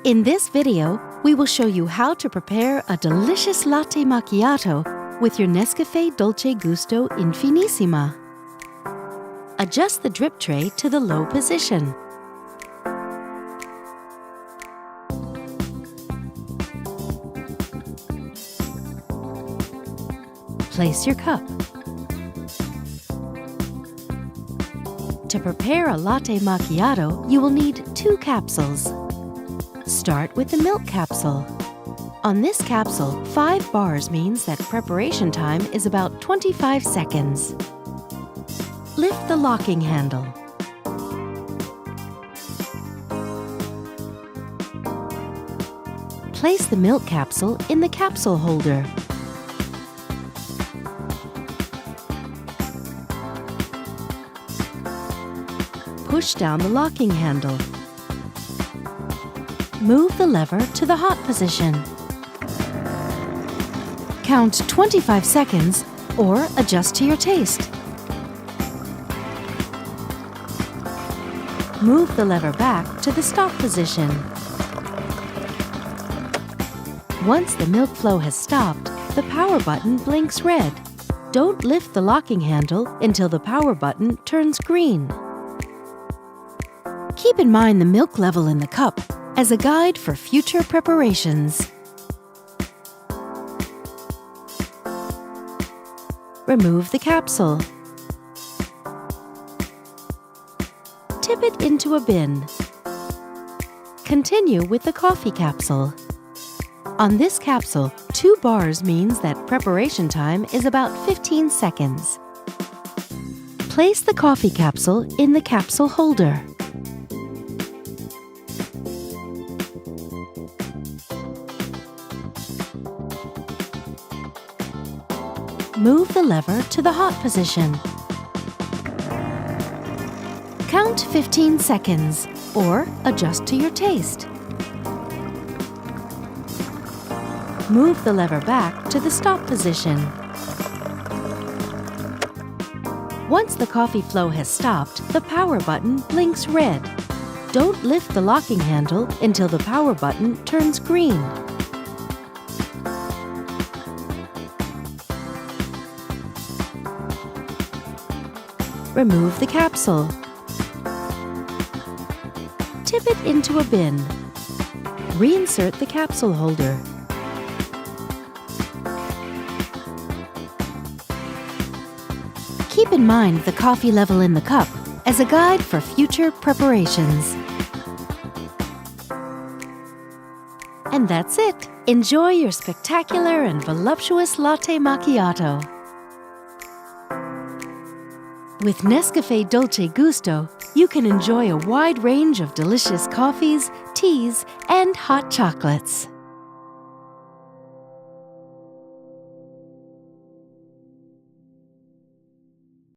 In this video, we will show you how to prepare a delicious latte macchiato with your NESCAFÉ Dolce Gusto Infinissima. Adjust the drip tray to the low position. Place your cup. To prepare a latte macchiato, you will need 2 capsules. Start with the milk capsule. On this capsule, 5 bars means that preparation time is about 25 seconds. Lift the locking handle. Place the milk capsule in the capsule holder. Push down the locking handle. Move the lever to the hot position. Count 25 seconds or adjust to your taste. Move the lever back to the stop position. Once the milk flow has stopped, the power button blinks red. Don't lift the locking handle until the power button turns green. Keep in mind the milk level in the cup as a guide for future preparations. Remove the capsule. Tip it into a bin. Continue with the coffee capsule. On this capsule, 2 bars means that preparation time is about 15 seconds. Place the coffee capsule in the capsule holder. Move the lever to the hot position. Count 15 seconds or adjust to your taste. Move the lever back to the stop position. Once the coffee flow has stopped, the power button blinks red. Don't lift the locking handle until the power button turns green. Remove the capsule. Tip it into a bin. Reinsert the capsule holder. Keep in mind the coffee level in the cup as a guide for future preparations. And that's it! Enjoy your spectacular and voluptuous latte macchiato. With NESCAFÉ Dolce Gusto, you can enjoy a wide range of delicious coffees, teas, and hot chocolates.